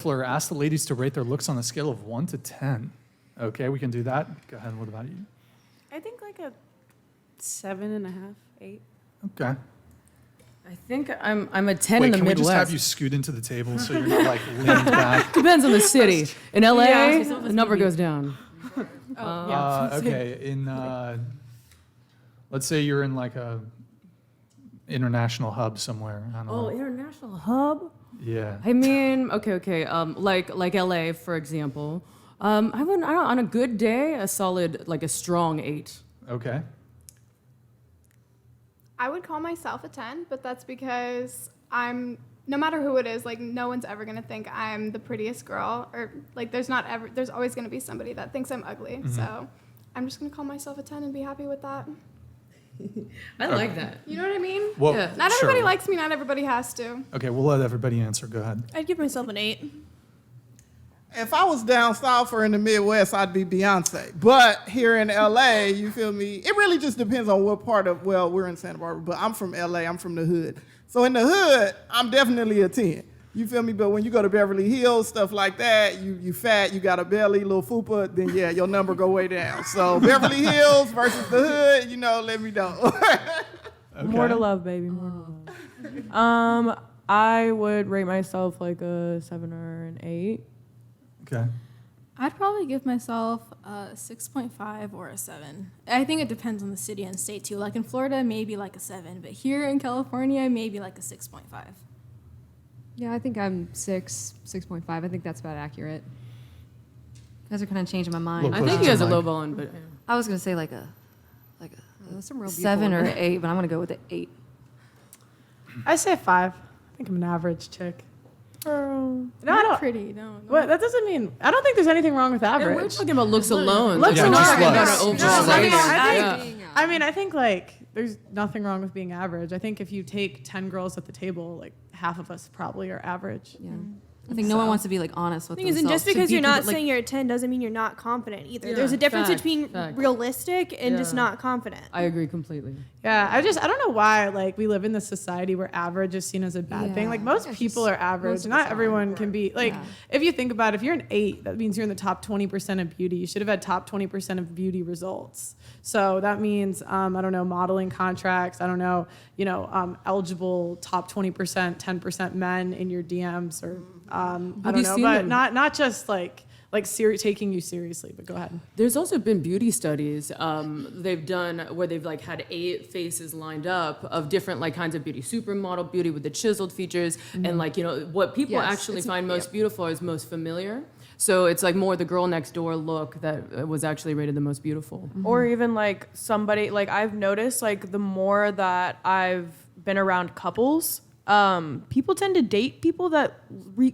Ask the ladies to rate their looks on a scale of 1 to 10. Okay, we can do that. Go ahead. What about you? I think like a 7.5, 8. Okay. I think I'm a 10 Wait, in the can we Midwest. just have you scoot into the table so you're not like leaned back? Depends on the city. In LA, Yeah. the number goes down. Okay. Let's say you're in like a international hub somewhere. I don't know. International hub? Yeah. I mean, okay. Like LA, for example. I would, on a good day, a solid, like a strong 8. Okay. I would call myself a 10, but that's because no matter who it is, like no one's ever gonna think I'm the prettiest girl, or like there's always gonna be somebody that thinks I'm ugly. Mm-hmm. So I'm just gonna call myself a 10 and be happy with that. I like that. You know what I mean? Well, Yeah. Not sure. everybody likes me, not everybody has to. Okay, we'll let everybody answer. Go ahead. I'd give myself an 8. If I was down south or in the Midwest, I'd be Beyonce. But here in LA, you feel me? It really just depends on what part of, well, we're in Santa Barbara, but I'm from LA, I'm from the hood. So in the hood, I'm definitely a 10. You feel me? But when you go to Beverly Hills, stuff like that, you fat, you got a belly, little fupa, then yeah, your number go way down. So Beverly Hills versus the hood, let me know. Okay. More to love, baby. More to love. I would rate myself like a 7 or an 8. Okay. I'd probably give myself a 6.5 or a 7. I think it depends on the city and state too. Like in Florida, maybe like a 7, but here in California, maybe like a 6.5. Yeah, I think I'm 6.5. I think that's about accurate. You guys are kind of changing my mind. Look, I think you guys are lowballing, but I was gonna say like a Some real 7 or beautiful- 8, but I'm gonna go with the 8. I say 5. I think I'm an average chick. No, I Not don't. pretty, no. What? That doesn't mean. I don't think there's anything wrong with and we're average. talking about looks alone. Looks Like, we're alone. not talking about Just an looks. overall No, I mean, rating. I think like there's nothing wrong with being average. I think if you take 10 girls at the table, like half of us probably are average. Yeah. I think no one wants to be like honest with The thing is, themselves. and just because To you're be not like, saying you're a 10 doesn't mean you're not confident either. Yeah, There's a difference fact, between fact. realistic and just Yeah. not confident. I agree completely. Yeah, I don't know why like we live in this society where average is seen as a bad thing. Yeah. Like most Yeah, people just are average. most of Not us are. everyone can be like. Yeah. If you think about it, if you're an 8, that means you're in the top 20% of beauty. You should have had top 20% of beauty results. So that means I don't know, modeling contracts. I don't know, eligible top 20%, 10% men in your DMs or I you don't know, seen but them? not just like taking you seriously. But go ahead. There's also been beauty studies they've done where they've like had 8 faces lined up of different like kinds of beauty, supermodel beauty with the chiseled features, and like what people Yes, actually it's- find most beautiful is most familiar. So it's like more the girl next door look that was actually rated the most beautiful. Or even like somebody, like I've noticed like the more that I've been around couples, people tend to date people that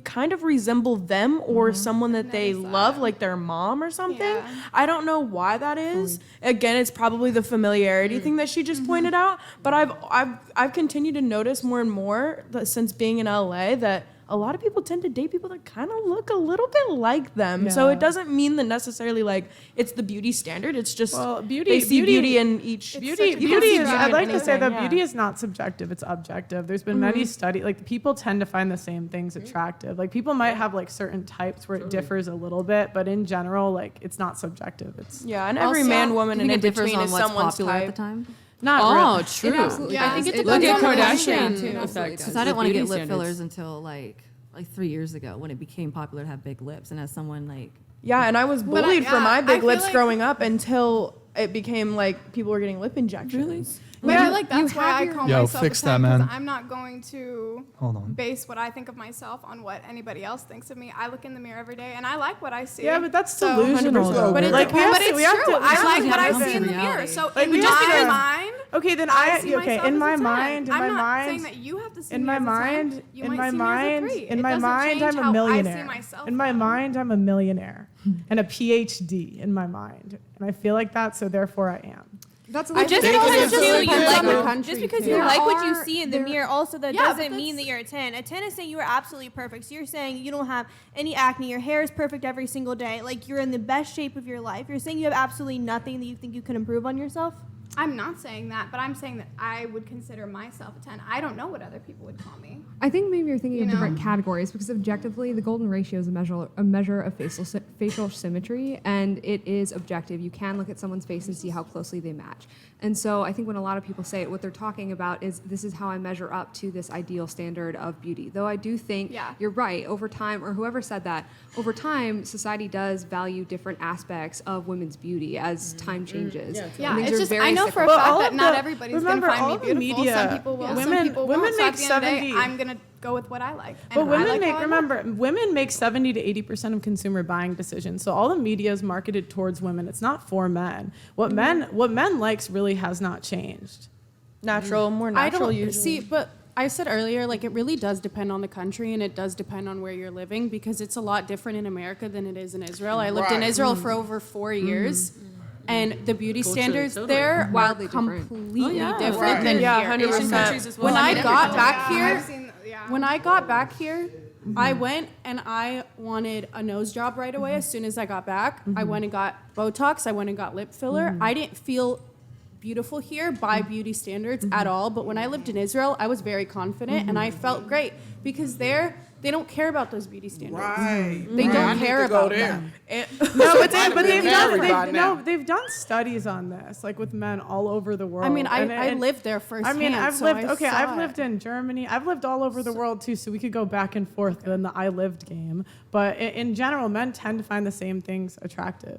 kind of resemble them or someone that they love, like their mom or something. Yeah. I don't know why that is. Again, it's probably the familiarity thing that she just pointed out. But I've continued to notice more and more that since being in LA that a lot of people tend to date people that kind of look a little bit like them. So Yeah. it doesn't mean that necessarily like it's the beauty standard. It's just Beauty. they see beauty in each. Beauty you can see is. beauty I'd in like to say anything, that yeah. beauty is not subjective; it's objective. There's been many studies. Like people tend to find the same things attractive. Like people might have like certain types where it differs a little bit, but in general, like it's not subjective. It's Yeah, and every Also, man, woman, do you and think in it differs between on is what's someone's popular type. at the time? not Oh, real. true. It absolutely Yeah, does. I think it It Look does. at depends on the Kardashian country, too. effect. Because I didn't want to Beauty get lip standards. fillers until like 3 years ago when it became popular to have big lips, and as someone like Yeah, and I was But bullied for my I big feel lips like- growing up until it became like people were getting lip injections. But I feel like that's you why have I your- call Yo, myself fix a that, 10, 'cause man. I'm not going to Hold on. base what I think of myself on what anybody else thinks of me. I look in the mirror every day and I like what I see. Yeah, but that's So- delusional. 100%. though. But it like we have but to, it's we have true. to. I like have what to I come see to in the reality. mirror. So Like, in we my just because- mind, Okay, then I see okay myself in as my a 10. mind, I'm not saying that you have to see in me my as a 10. mind, You in might my see me mind, as a 3. in It my doesn't mind, change I'm a how millionaire. I see myself. In my mind, I'm a millionaire and a PhD in my mind, and I feel like that, so therefore I am. that's Just think because it you depends like on the just country, because too. you There like what you are- see in the there- mirror, also that Yeah, but doesn't mean that that's- you're a 10. A 10 is saying you are absolutely perfect. So you're saying you don't have any acne, your hair is perfect every single day, like you're in the best shape of your life. You're saying you have absolutely nothing that you think you can improve on yourself. I'm not saying that, but I'm saying that I would consider myself a 10. I don't know what other people would call me. I think maybe you're thinking You of different know? categories because objectively, the golden ratio is a measure of facial symmetry, and it is objective. You can look at someone's face and see how closely they match. And so I think when a lot of people say it, what they're talking about is this is how I measure up to this ideal standard of beauty. Though I do think Yeah. you're right. Over time, or whoever said that, over time, society does value different aspects of women's beauty as time changes. Yeah, And things it's are just very I know for a cyclical. But all fact that of not the- everybody's gonna remember, find all me of the beautiful. media- Some people will. Women- some people women won't. So make at the end of the day, 70 I'm gonna go with what I like. And But I women like make, how I look. remember, women make 70 to 80% of consumer buying decisions. So all the media is marketed towards women. It's not for men. What men likes really has not changed. Natural, more I natural don't usually. see, but I said earlier, like it really does depend on the country and it does depend on where you're living because it's a lot different in America than it is in Israel. I lived in Right. Israel for over 4 years, and the beauty Culturally, standards totally. there are Wildly different. completely yeah. different Right. than Yeah, here. 100%. Asian countries as well. When I got back Yeah, here, I've seen, yeah. when I got back here, I went and I wanted a nose job right away as soon as I got back. I went and got Botox. I went and got lip filler. I didn't feel beautiful here by beauty standards at all. But when I lived in Israel, I was very confident and I felt great because there they don't care about those beauty standards. Right. They right. don't I need care to go about there. them. No, but they've been done everybody now. they've done studies on this, like with men all over the world. I mean, And- I and- lived there I firsthand. mean, I've so lived. I Okay, saw I've it. lived in Germany. I've lived all over the world too, so we could go back and forth in the I lived game. But in general, men tend to find the same things attractive.